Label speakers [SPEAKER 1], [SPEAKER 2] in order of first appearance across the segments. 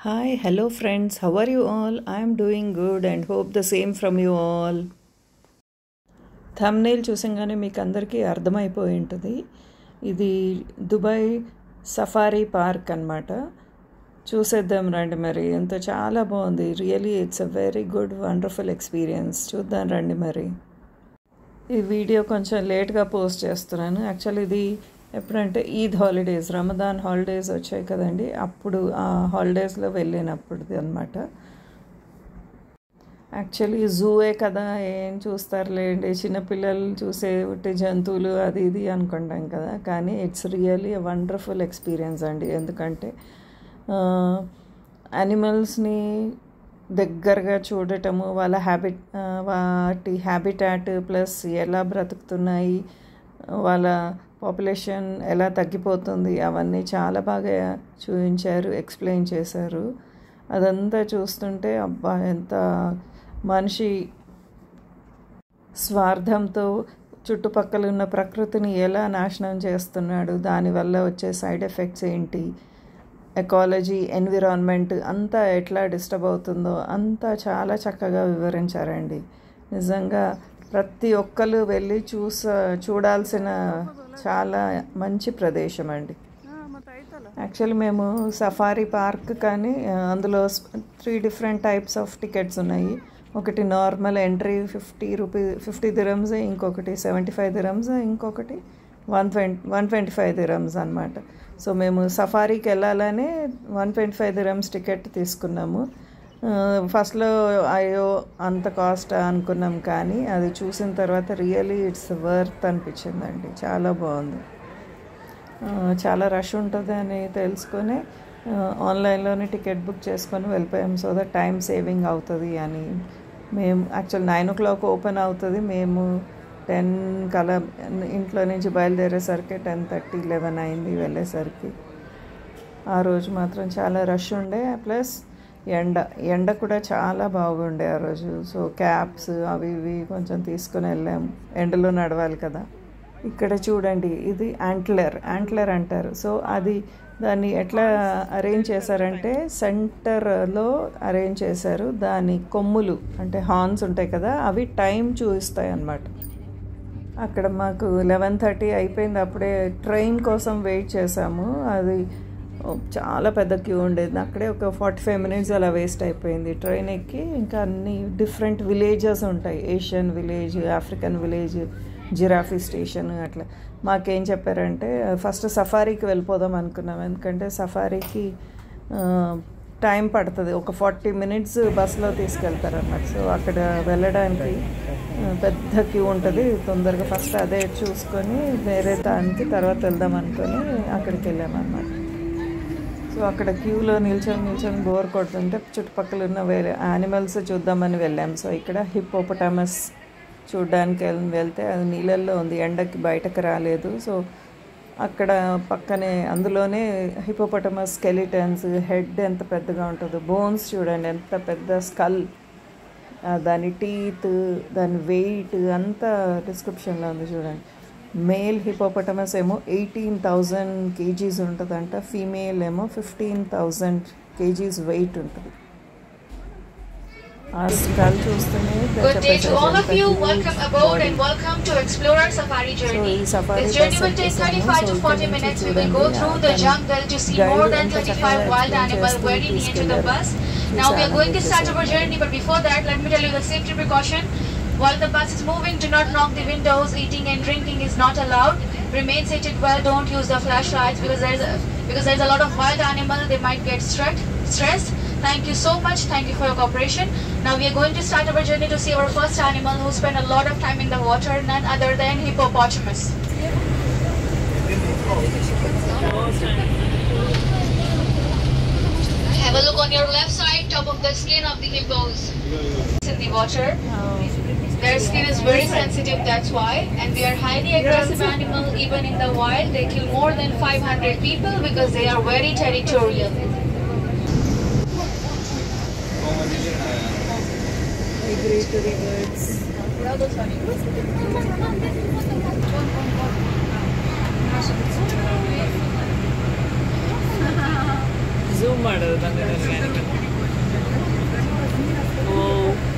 [SPEAKER 1] Hi, hello friends. How are you all? I am doing good and hope the same from you all. Thumbnail చూసంగానే మీకు అందరికీ అర్థమైపోయి ఉంటుంది. ఇది Dubai safari park అన్నమాట. చూసేద్దాం రండి. మరి ఎంతో చాలా బాగుంది. Really it's a very good wonderful experience. చూద్దాం రండి. మరి ఈ వీడియో కొంచెం లేట్గా పోస్ట్ చేస్తున్నాను. యాక్చువల్లీ ఇది ఎప్పుడంటే ఈద్ హాలిడేస్, రమదాన్ హాలిడేస్ వచ్చాయి కదండి, అప్పుడు ఆ హాలిడేస్లో వెళ్ళినప్పుడు అనమాట. యాక్చువల్లీ జూయే కదా, ఏం చూస్తారులేండి, చిన్నపిల్లలు చూసే ఉట్టి జంతువులు అది ఇది అనుకుంటాం కదా, కానీ it's really a wonderful experience అండి. ఎందుకంటే యానిమల్స్ని దగ్గరగా చూడటము, వాళ్ళ వాటి హ్యాబిటాట్ ప్లస్ ఎలా బ్రతుకుతున్నాయి, వాళ్ళ పాపులేషన్ ఎలా తగ్గిపోతుంది, అవన్నీ చాలా బాగా చూపించారు, ఎక్స్ప్లెయిన్ చేశారు. అదంతా చూస్తుంటే అబ్బా, ఎంత మనిషి స్వార్థంతో చుట్టుపక్కల ఉన్న ప్రకృతిని ఎలా నాశనం చేస్తున్నాడు, దానివల్ల వచ్చే సైడ్ ఎఫెక్ట్స్ ఏంటి, ఎకాలజీ, ఎన్విరాన్మెంట్ అంతా ఎట్లా డిస్టర్బ్ అవుతుందో అంతా చాలా చక్కగా వివరించారండి. నిజంగా ప్రతి ఒక్కరు వెళ్ళి చూడాల్సిన చాలా మంచి ప్రదేశం అండి. యాక్చువల్లీ మేము సఫారీ పార్క్ కానీ అందులో 3 డిఫరెంట్ టైప్స్ ఆఫ్ టికెట్స్ ఉన్నాయి. ఒకటి నార్మల్ ఎంట్రీ 50 దిరమ్స్, ఇంకొకటి 75 దిరమ్స్, ఇంకొకటి 125 దిరమ్స్ అనమాట. సో మేము సఫారీకి వెళ్ళాలని 125 దిరమ్స్ టికెట్ తీసుకున్నాము. ఫస్ట్లో అయ్యో అంత కాస్ట్ అనుకున్నాం, కానీ అది చూసిన తర్వాత రియలీ ఇట్స్ వర్త్ అనిపించిందండి. చాలా బాగుంది. చాలా రష్ ఉంటుంది అని తెలుసుకొని ఆన్లైన్లోనే టికెట్ బుక్ చేసుకొని వెళ్ళిపోయాం. సో దట్ టైం సేవింగ్ అవుతుంది అని. మేము యాక్చువల్ 9 o'clock ఓపెన్ అవుతుంది. మేము 10 కలా ఇంట్లో నుంచి బయలుదేరేసరికి 10:30, 11 అయింది వెళ్ళేసరికి. ఆ రోజు మాత్రం చాలా రష్ ఉండే, ప్లస్ ఎండ కూడా చాలా బాగుండే ఆ రోజు. సో క్యాప్స్ అవి ఇవి కొంచెం తీసుకొని వెళ్ళాము, ఎండలో నడవాలి కదా. ఇక్కడ చూడండి, ఇది యాంట్లర్ అంటారు. సో అది దాన్ని ఎట్లా అరేంజ్ చేశారంటే సెంటర్లో అరేంజ్ చేశారు. దాని కొమ్ములు అంటే హార్న్స్ ఉంటాయి కదా, అవి టైం చూపిస్తాయి అన్నమాట. అక్కడ మాకు 11:30 అయిపోయింది. అప్పుడే ట్రైన్ కోసం వెయిట్ చేసాము. అది చాలా పెద్ద క్యూ ఉండేది. అక్కడే ఒక 45 minutes అలా వేస్ట్ అయిపోయింది. ట్రైన్ ఎక్కి ఇంకా అన్ని డిఫరెంట్ విలేజెస్ ఉంటాయి. Asian village, African village, giraffe station అట్లా. మాకేం చెప్పారంటే ఫస్ట్ సఫారీకి వెళ్ళిపోదాం అనుకున్నాం. ఎందుకంటే సఫారీకి టైం పడుతుంది, ఒక 40 minutes బస్సులో తీసుకెళ్తారన్నమాట. సో అక్కడ వెళ్ళడానికి పెద్ద క్యూ ఉంటుంది. తొందరగా ఫస్ట్ అదే చూసుకొని వేరే దానికి తర్వాత వెళ్దాం అనుకొని అక్కడికి వెళ్ళామన్నమాట. సో అక్కడ క్యూలో నిల్చొని బోర్ కొడుతుంటే చుట్టుపక్కల ఉన్న వేరే యానిమల్స్ చూద్దామని వెళ్ళాం. సో ఇక్కడ హిప్పోపటామస్ చూడ్డానికి వెళ్తే అది నీళ్ళల్లో ఉంది, ఎండకి బయటకు రాలేదు. సో అక్కడ పక్కనే అందులోనే హిప్పోపటామస్ స్కెలిటన్స్, హెడ్ ఎంత పెద్దగా ఉంటుందో, బోన్స్ చూడండి ఎంత పెద్ద స్కల్, దాని టీత్, దాని వెయిట్ అంతా డిస్క్రిప్షన్లో ఉంది చూడండి. మేల్ హిపోపటమస్ ఏమో 18,000 kgs ఉంటుందంట, ఫీమేల్ ఏమో 15,000 kgs వెయిట్ ఉంటుంది. ఆ స్కల్ చూస్తేనే
[SPEAKER 2] Good day to all of you. Welcome aboard and welcome to Explorer Safari Journey. This journey will take 35 to 40 minutes. We will go through the jungle to see more than 35 wild animals very near to the bus. Now we are going to start our journey, but before that, let me tell you the safety precaution. While the bus is moving, do not knock the windows. Eating and drinking is not allowed. Remain seated well. Don't use the flashlights because there's a lot of wild animals. They might get stressed. Thank you so much. Thank you for your cooperation. Now we are going to start our journey to see our first animal who spent a lot of time in the water, none other than hippopotamus. Have a look on your left side, top of the skin of the hippos. In the water. Their skin is very sensitive, that's why. And they are highly aggressive animal. Even in the wild, they kill more than 500 people because they are very territorial.
[SPEAKER 1] Agree to the words.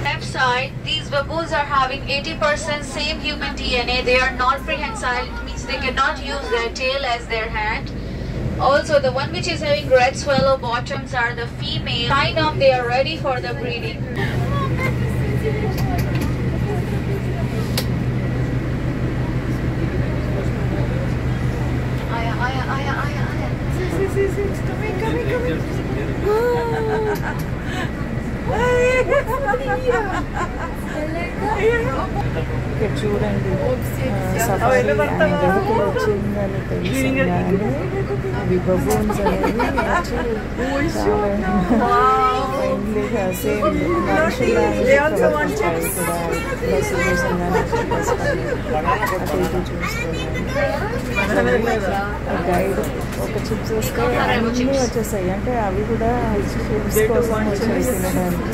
[SPEAKER 2] Left side, these baboons are having 80% same human DNA. They are not prehensile. It means they cannot use their tail as their hand. Also, the one which is having red swallow bottoms are the female. Kind of, they are ready for the breeding.
[SPEAKER 1] ఇక్కడ చూడండి safari vehicle వచ్చిందని తెలిసిందని అవి baboons అనేవి వచ్చి చాలా ఫ్రెండ్లీగా same మనుషులాగా కూడా మెసేజెస్ అటు ఇటు చూస్తున్నాను. గైడ్ ఒక చిప్స్ వస్తే అన్నీ వచ్చేస్తాయి అంటే అవి కూడా చిప్స్ కోసం వచ్చాయి తినడానికి.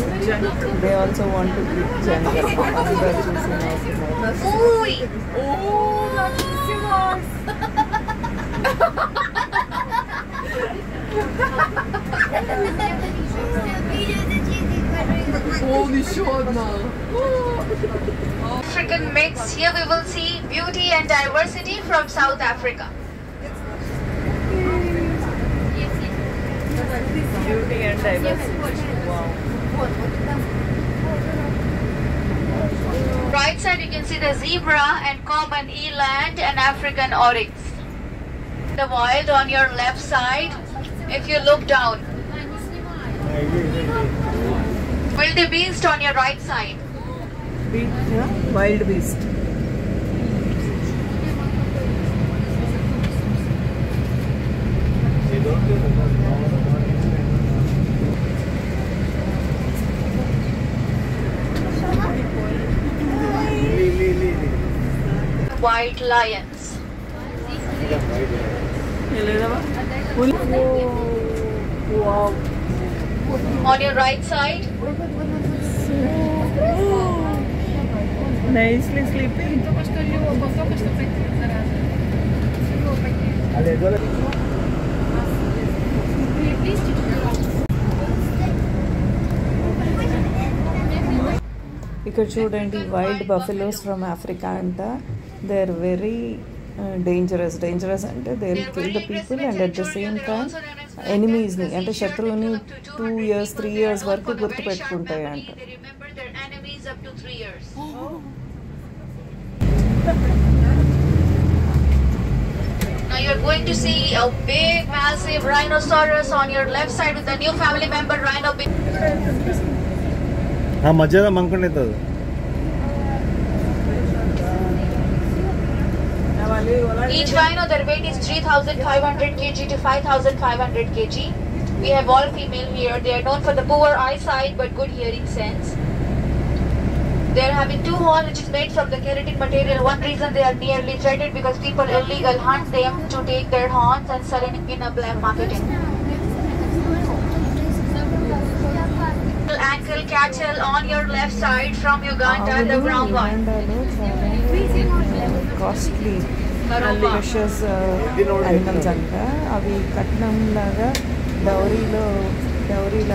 [SPEAKER 1] They also want to be jungle అందరు చూసి
[SPEAKER 2] African mix. Here we will see beauty and diversity from South Africa.
[SPEAKER 1] Beauty and diversity. Wow.
[SPEAKER 2] Right side you can see the zebra and common eland and African oryx. The wild on your left side. If you look down, wildebeest on your right side.
[SPEAKER 1] Wild beast.
[SPEAKER 2] White lions.
[SPEAKER 1] Wow.
[SPEAKER 2] On your right side,
[SPEAKER 1] Nicely sleeping. ఇక్కడ చూడండి wild buffaloes from Africa అంట. They are very dangerous అంటే they will kill the people and at the same time ఎనిమీస్ని అంటే శత్రువుని 2 years 3 years వరకు గుర్తుపెట్టుకుంటాయి అంట.
[SPEAKER 2] Now you're going to see a big massive rhinoceros on your left side with the new family member rhino.
[SPEAKER 3] మధ్యలో మంకుండేది.
[SPEAKER 2] Each rhino, their weight is 3,500 kg to 5,500 kg. We have all female here. They are known for the poor eyesight but good hearing sense. They are having 2 horns which is made from the keratin material. One reason they are nearly threatened because people illegal hunt them to take their horns and sell it in a black marketing. Ankle cattle on your left side from Uganda, the brown one.
[SPEAKER 1] Costly precious animals అంట. అవి కట్నం లాగా డౌరీలాగా.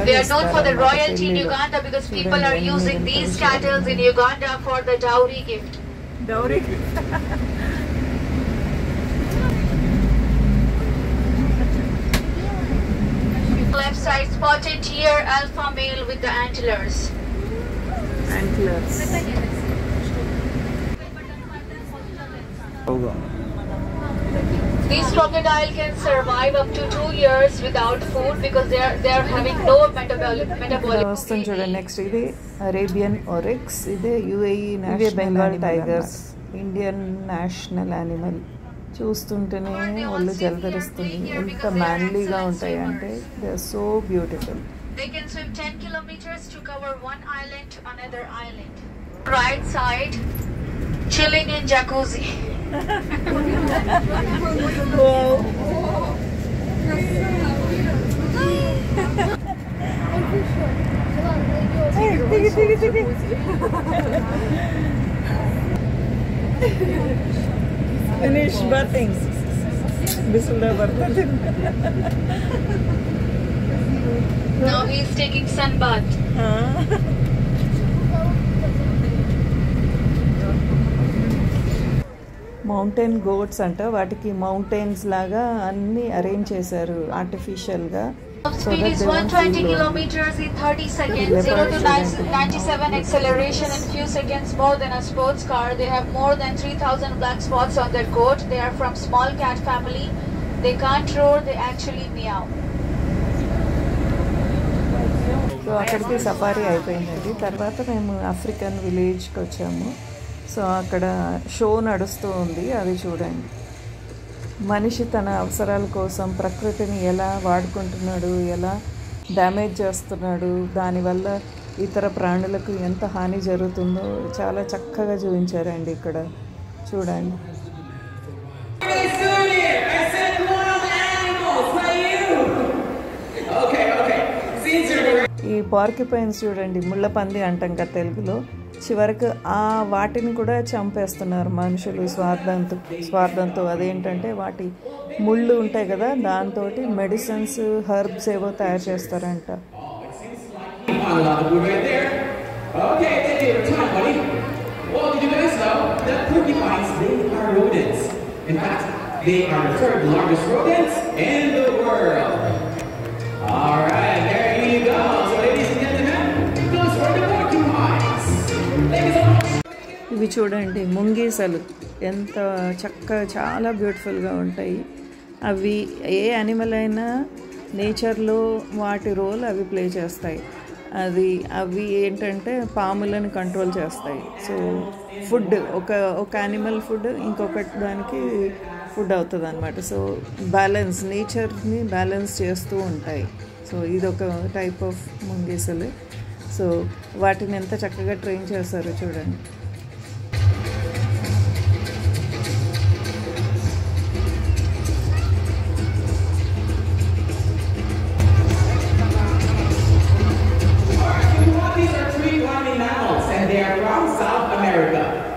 [SPEAKER 2] They are known for the royalty in Uganda because people are using these cattle in Uganda for the dowry gift. Left side spotted deer alpha male with the antlers. These crocodile can survive up to 2 years without food because they are having no metabolic.
[SPEAKER 1] వస్తుంది చూడండి. Next ఇది Arabian oryx. ఇదే UAE national Bengal tigers, Indian national animal. చూస్తుంటేనే ఒళ్ళు జలధరిస్తుంది. ఎంత మ్యాన్లీగా ఉంటాయి అంటే they are so beautiful.
[SPEAKER 2] They can swim 10 kilometers to cover one island to another island. Right side, chilling in jacuzzi.
[SPEAKER 1] Finish bathing. Bismillah.
[SPEAKER 2] Now he is taking sun bath.
[SPEAKER 1] Mountain goats అంట, వాటికి mountains లాగా అన్ని arrange చేశారు ఆర్టిఫిషియల్గా.
[SPEAKER 2] Speed is 120 kilometers in 30 seconds. 0 to 97 acceleration in few seconds more than a sports car. They have more than 3,000 black spots on their coat. They are from small cat family. They can't roar, they actually meow.
[SPEAKER 1] So అక్కడికి safari అయిపోయిందండి. తర్వాత మేము African విలేజ్కి వచ్చాము. So అక్కడ show నడుస్తూ ఉంది, అది చూడండి. మనిషి తన అవసరాల కోసం ప్రకృతిని ఎలా వాడుకుంటున్నాడు, ఎలా డ్యామేజ్ చేస్తున్నాడు, దానివల్ల ఇతర ప్రాణులకు ఎంత హాని జరుగుతుందో చాలా చక్కగా చూపించారండి ఇక్కడ, చూడండి. ఈ పార్కిపైన్స్ చూడండి, ముళ్ళపంది అంటాం కదా తెలుగులో, చివరికి ఆ వాటిని కూడా చంపేస్తున్నారు మనుషులు స్వార్థంతో. అదేంటంటే వాటి ముళ్ళు ఉంటాయి కదా, దాంతో మెడిసిన్స్, హర్బ్స్ ఏవో తయారు చేస్తారంట. ఇవి చూడండి ముంగీసలు, ఎంత చక్కగా చాలా బ్యూటిఫుల్గా ఉంటాయి. అవి ఏ యానిమల్ అయినా నేచర్లో వాటి రోల్ అవి ప్లే చేస్తాయి. అవి ఏంటంటే పాములను కంట్రోల్ చేస్తాయి. సో ఫుడ్ ఒక యానిమల్ ఫుడ్ ఇంకొకటి దానికి ఫుడ్ అవుతుంది అనమాట. సో బ్యాలెన్స్, నేచర్ని బ్యాలెన్స్ చేస్తూ ఉంటాయి. సో ఇదొక టైప్ ఆఫ్ ముంగీసలు. సో వాటిని ఎంత చక్కగా ట్రైన్ చేస్తారో చూడండి.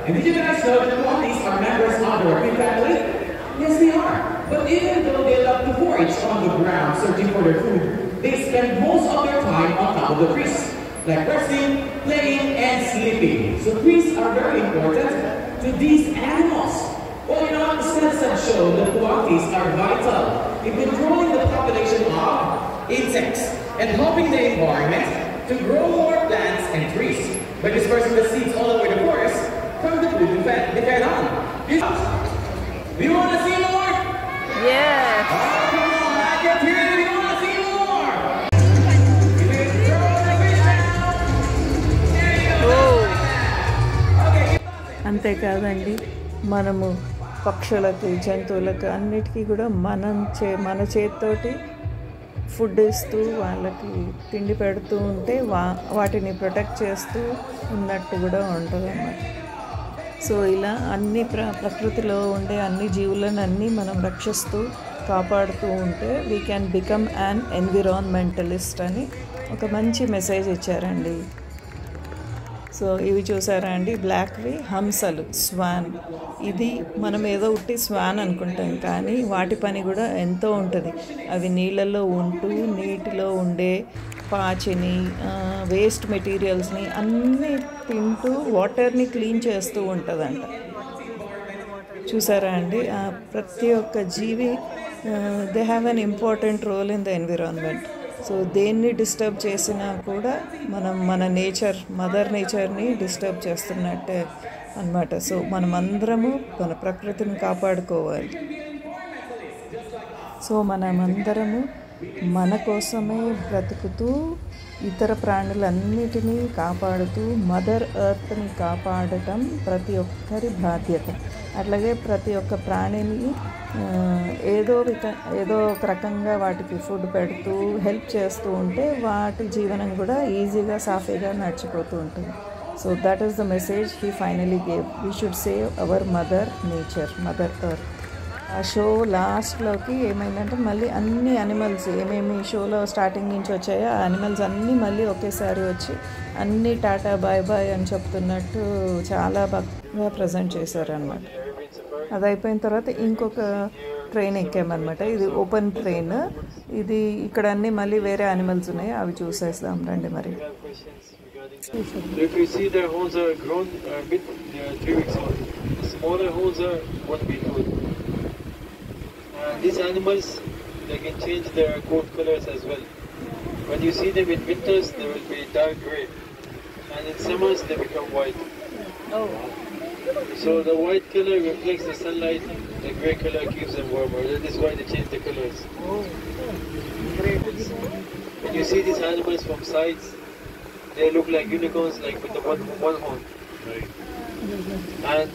[SPEAKER 3] And did you guys know that monkeys are members of the raccoon family? Yes, they are. But even though they love to forage on the ground searching for their food, they spend most of their time on top of the trees, like resting, playing, and sleeping. So trees are very important to these animals. Well, you know, studies have shown that monkeys are vital in controlling the population of insects and helping the environment to grow more plants and trees by dispersing the seeds all over the forest from the food they fed on. We want to see more?
[SPEAKER 1] Yeah.
[SPEAKER 3] Oh, come on, I can hear you. We want to see more.
[SPEAKER 1] అంతేకాదండి, మనము పక్షులకు, జంతువులకు అన్నిటికీ కూడా మన చేతితోటి food ఇస్తూ వాళ్ళకి తిండి పెడుతూ ఉంటే వాటిని ప్రొటెక్ట్ చేస్తూ ఉన్నట్టు కూడా ఉంటుంది అన్నమాట. సో ఇలా అన్ని ప్రకృతిలో ఉండే అన్ని జీవులను అన్నీ మనం రక్షిస్తూ కాపాడుతూ ఉంటే we can become an environmentalist అని ఒక మంచి మెసేజ్ ఇచ్చారండి. సో ఇవి చూసారా అండి, బ్లాక్వి హంసలు, స్వాన్. ఇది మనం ఏదో ఉట్టి స్వాన్ అనుకుంటాం, కానీ వాటి పని కూడా ఎంతో ఉంటుంది. అవి నీళ్ళల్లో ఉంటూ నీటిలో ఉండే పాచిని, వేస్ట్ మెటీరియల్స్ని అన్నీ తింటూ వాటర్ని క్లీన్ చేస్తూ ఉంటుందంట. చూసారా అండి, ప్రతి ఒక్క జీవి they have an important role in the environment. So దేన్ని డిస్టర్బ్ చేసినా కూడా మనం మన మదర్ నేచర్ని డిస్టర్బ్ చేస్తున్నట్టే అన్నమాట. సో మనమందరము మన ప్రకృతిని కాపాడుకోవాలి. సో మనమందరము మన కోసమే బ్రతుకుతూ ఇతర ప్రాణులన్నిటినీ కాపాడుతూ మదర్ ఎర్త్ని కాపాడటం ప్రతి ఒక్కరి బాధ్యత. అట్లాగే ప్రతి ఒక్క ప్రాణిని ఏదో ఒక రకంగా వాటికి ఫుడ్ పెడుతూ హెల్ప్ చేస్తూ ఉంటే వాటి జీవనం కూడా ఈజీగా సాఫీగా నడిచిపోతూ ఉంటుంది. So that is the message he finally gave. We should save our mother nature, mother earth. ఆ షో లాస్ట్లోకి ఏమైందంటే మళ్ళీ అన్ని యానిమల్స్ ఏమేమి షోలో స్టార్టింగ్ నుంచి వచ్చాయో ఆ యానిమల్స్ అన్నీ మళ్ళీ ఒకేసారి వచ్చి అన్నీ టాటా బాయ్ బాయ్ అని చెప్తున్నట్టు చాలా బాగా ప్రజెంట్ చేశారనమాట. అది అయిపోయిన తర్వాత ఇంకొక ట్రైన్ ఎక్కామన్నమాట. ఇది ఓపెన్ ట్రైన్. ఇది ఇక్కడ అన్ని మళ్ళీ వేరే యానిమల్స్ ఉన్నాయి, అవి చూసేస్తాం రండి మరి.
[SPEAKER 4] If you see their horns are grown a bit, they are 3 weeks old. The smaller horns are 1 week old. These animals, they can change their coat colors as well. When you see them in winters, they will be dark grey, and in summers they become white.
[SPEAKER 1] Oh.
[SPEAKER 4] So the white color reflects the sunlight, the grey color keeps them warmer. That is why they change the colors.
[SPEAKER 1] Oh, great.
[SPEAKER 4] When you see these animals from sides, they look like unicorns, like with the one horn. Right. And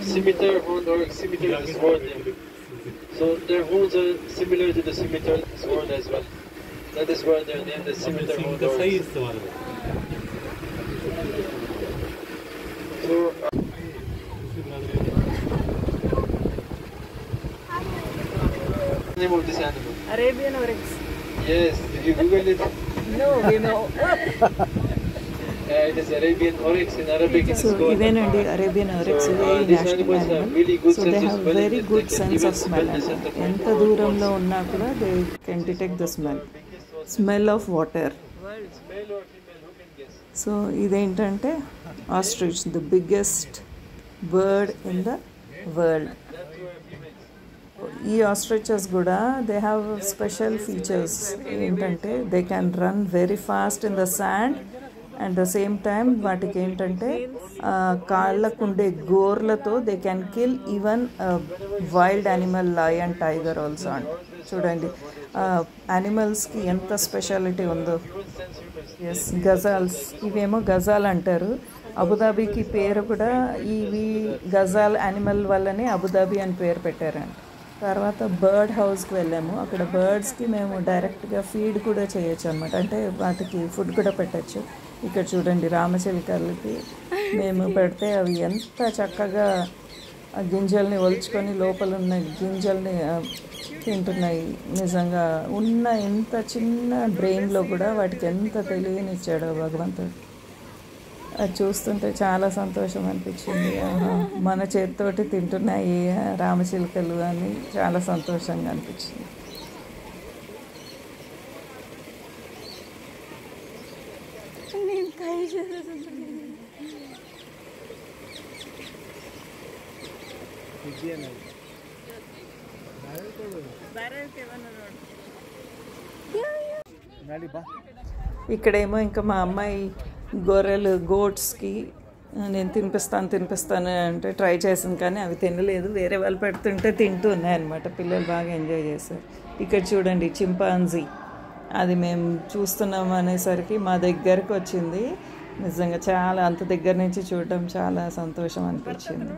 [SPEAKER 4] scimitar horn or scimitar sword. So their horns are similar to the scimitar sword as well. That is why they are named the scimitar horn. So. Name of this animal?
[SPEAKER 1] Arabian oryx.
[SPEAKER 4] Yes. Did you Google it?
[SPEAKER 1] No, we know.
[SPEAKER 4] It is Arabian oryx in Arabic.
[SPEAKER 1] So ఇవేనండి Arabian oryx, national animal. So they have very good sense of smell అండి. ఎంత దూరంలో ఉన్నా కూడా they can detect the smell of water. So ఇదేంటంటే ostrich, the biggest bird in the world. ఈ ostriches కూడా they have special features. ఏంటంటే they can run very fast in the sand, and the same time వాటికి ఏంటంటే కాళ్ళకుండే గోర్లతో they can kill even wild animal lion, tiger also అండి. చూడండి యానిమల్స్కి ఎంత స్పెషాలిటీ ఉందో. ఎస్, గజాల్స్, ఇవేమో గజాల్ అంటారు. అబుదాబీకి పేరు కూడా ఇవి గజాల్ యానిమల్ వల్లనే అబుదాబీ అని పేరు పెట్టారండి. తర్వాత బర్డ్ హౌస్కి వెళ్ళాము. అక్కడ బర్డ్స్కి మేము డైరెక్ట్గా ఫీడ్ కూడా చేయొచ్చు అనమాట, అంటే వాటికి ఫుడ్ కూడా పెట్టచ్చు. ఇక్కడ చూడండి రామచిలుకలకి మేము పెడితే అవి ఎంత చక్కగా ఆ గింజల్ని ఒలుచుకొని లోపల ఉన్న గింజల్ని తింటున్నాయి. నిజంగా ఉన్న ఎంత చిన్న బ్రెయిన్లో కూడా వాటికి ఎంత తెలియనిచ్చాడో భగవంతుడు. అది చూస్తుంటే చాలా సంతోషం అనిపించింది. మన చేతితోటి తింటున్నాయి రామచిలుకలు అని చాలా సంతోషంగా అనిపించింది. ఇక్కడేమో ఇంకా మా అమ్మాయి గొర్రెలు గోట్స్కి నేను తినిపిస్తాను అంటే ట్రై చేసింది, కానీ అవి తినలేదు. వేరే వాళ్ళు పెడుతుంటే తింటూ ఉన్నాయన్నమాట. పిల్లలు బాగా ఎంజాయ్ చేశారు. ఇక్కడ చూడండి చింపాంజీ, అది మేము చూస్తున్నాం అనేసరికి మా దగ్గరకు వచ్చింది. నిజంగా చాలా అంత దగ్గర నుంచి చూడటం చాలా సంతోషం అనిపించింది.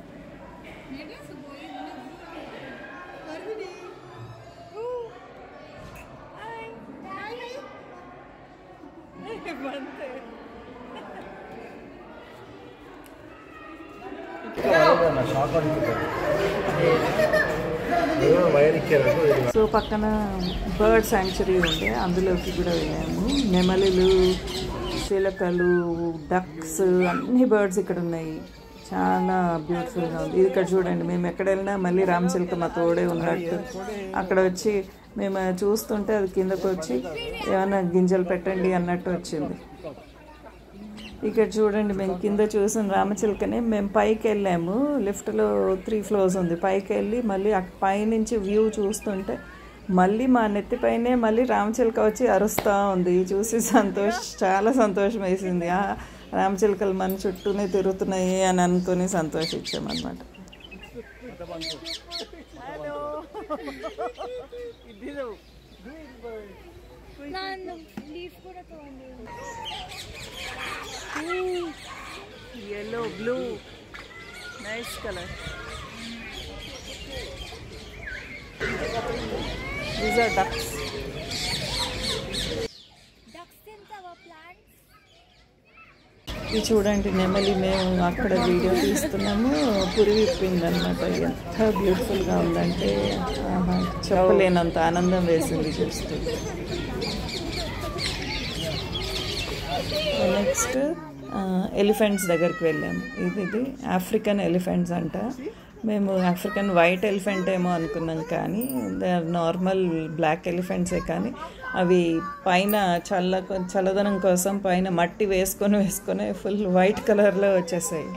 [SPEAKER 1] సో పక్కన బర్డ్ శాంక్చురీ ఉండే, అందులోకి కూడా వెళ్ళాము. నెమలిలు, చిలకలు, డక్స్, అన్ని బర్డ్స్ ఇక్కడ ఉన్నాయి. చాలా బ్యూటిఫుల్గా ఉంది. ఇది ఇక్కడ చూడండి, మేము ఎక్కడ వెళ్ళినా మళ్ళీ రామచిలుక మా తోడే ఉన్నట్టు అక్కడ వచ్చి మేము చూస్తుంటే అది కిందకు వచ్చి ఏమైనా గింజలు పెట్టండి అన్నట్టు వచ్చింది. ఇక్కడ చూడండి, మేము కింద చూసిన రామచిలుకనే మేము పైకి వెళ్ళాము. లిఫ్ట్లో 3 floors ఉంది. పైకి వెళ్ళి మళ్ళీ పైనుంచి వ్యూ చూస్తుంటే మళ్ళీ మా నెత్తిపైనే మళ్ళీ రామచిలుక వచ్చి అరుస్తూ ఉంది. చూసి చాలా సంతోషం వేసింది. రామచిలుకలు మన చుట్టూనే తిరుగుతున్నాయి అని అనుకొని సంతోషించామన్నమాట. yellow, blue, nice color. These are ducks. ఇది చూడండి నెమలి, మేము అక్కడ వీడియో తీస్తున్నాము, పురి విప్పింది అనమాట. ఎంత బ్యూటిఫుల్గా ఉందంటే చెప్పలేనంత ఆనందం వేసింది చూస్తూ. నెక్స్ట్ ఎలిఫెంట్స్ దగ్గరికి వెళ్ళాము. ఇది ఆఫ్రికన్ ఎలిఫెంట్స్ అంట. మేము ఆఫ్రికన్ వైట్ ఎలిఫెంట్ ఏమో అనుకున్నాం, కానీ దే ఆర్ నార్మల్ బ్లాక్ ఎలిఫెంట్సే. కానీ అవి పైన చల్లదనం కోసం పైన మట్టి వేసుకొని ఫుల్ వైట్ కలర్లో వచ్చేసాయి.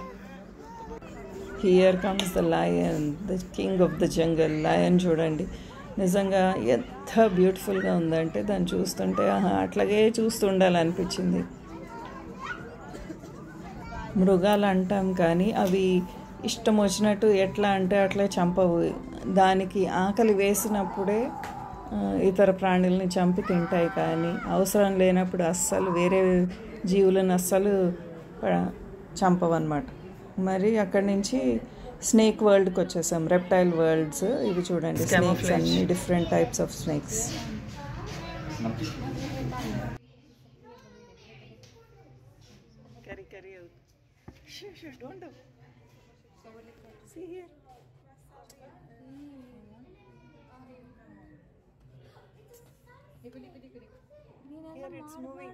[SPEAKER 1] Here comes the lion, the king of the jungle. Lion చూడండి, నిజంగా ఎంత బ్యూటిఫుల్గా ఉందంటే దాన్ని చూస్తుంటే అట్లాగే చూస్తూ ఉండాలనిపించింది. మృగాలు అంటాం కానీ అవి ఇష్టం వచ్చినట్టు ఎట్లా అంటే అట్లా చంపవు. దానికి ఆకలి వేసినప్పుడే ఇతర ప్రాణుల్ని చంపి తింటాయి, కానీ అవసరం లేనప్పుడు అస్సలు వేరే జీవులను అస్సలు చంపవన్నమాట. మరి అక్కడి నుంచి స్నేక్ వరల్డ్కి వచ్చేసాం, రెప్టైల్ వరల్డ్స్. ఇవి చూడండి, స్నేక్స్, అన్ని different types of snakes. See here. Here it's moving.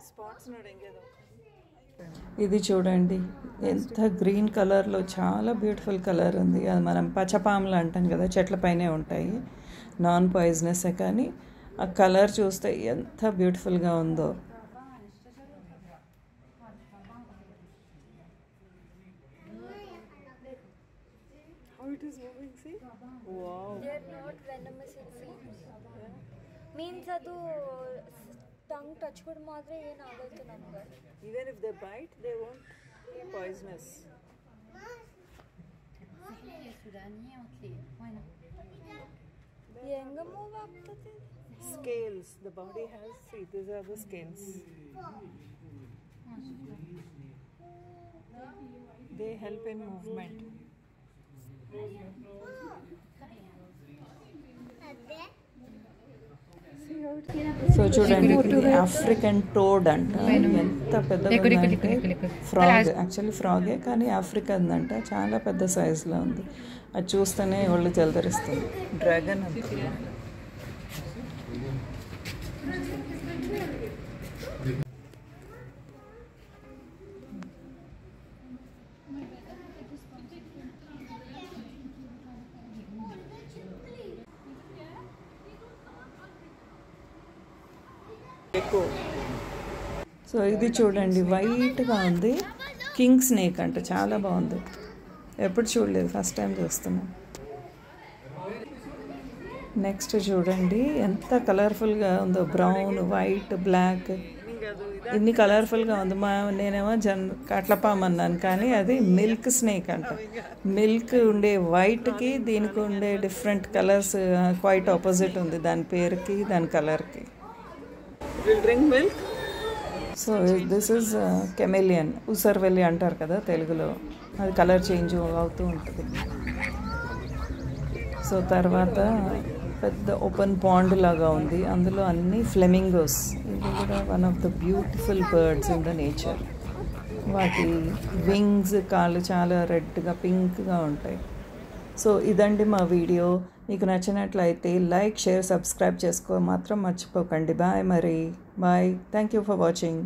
[SPEAKER 1] Spots నడింగేదో. ఇది చూడండి, ఎంత గ్రీన్ కలర్లో చాలా బ్యూటిఫుల్ కలర్ ఉంది. అది మనం పచ్చపాములు అంటాం కదా, చెట్లపైనే ఉంటాయి, నాన్ పాయిజనసే. కానీ ఆ కలర్ చూస్తే ఎంత బ్యూటిఫుల్గా ఉందో. It is moving, see? Wow.
[SPEAKER 5] They are not venomous in seeds. Means adu tongue touch kod maadre yen agaytu namga.
[SPEAKER 1] Even if they bite, they won't be poisonous.
[SPEAKER 5] Yenga move aagtade.
[SPEAKER 1] Scales. The body has, see, these are the scales. They help in movement. So చూడండి, ఇది African towed అంట. ఎంత పెద్దగా ఉందంటే frog, actually ఫ్రాగే కానీ African అంట. చాలా పెద్ద సైజులో ఉంది. అది చూస్తేనే ఒళ్ళు జలదరిస్తుంది. డ్రాగన్ అంట. సో ఇది చూడండి, వైట్గా ఉంది, కింగ్ స్నేక్ అంట. చాలా బాగుంది, ఎప్పుడు చూడలేదు, ఫస్ట్ టైం చూస్తున్నాం. నెక్స్ట్ చూడండి ఎంత కలర్ఫుల్గా ఉందో, బ్రౌన్, వైట్, బ్లాక్, ఇన్ని కలర్ఫుల్గా ఉంది. నేనేమో కట్లపాము అన్నాను, కానీ అది మిల్క్ స్నేక్ అంట. మిల్క్ ఉండే వైట్కి దీనికి ఉండే డిఫరెంట్ కలర్స్ క్వైట్ ఆపోజిట్ ఉంది, దాని పేరుకి దాని కలర్కి. Drink milk. So this is chameleon, ఉసర్వెల్లి అంటారు కదా తెలుగులో. అది కలర్ చేంజ్ అవుతూ ఉంటుంది. సో తర్వాత పెద్ద ఓపెన్ పాండ్ లాగా ఉంది, అందులో అన్ని ఫ్లెమింగోస్. ఇది కూడా one of the beautiful birds in the nature. వాటి వింగ్స్, కాళ్ళు చాలా రెడ్గా, పింక్గా ఉంటాయి. సో ఇదండి మా వీడియో. మీకు నచ్చినట్లయితే లైక్, షేర్, సబ్స్క్రైబ్ చేసుకో మాత్రం మర్చిపోకండి. బాయ్ మరి, bye. Thank you for watching.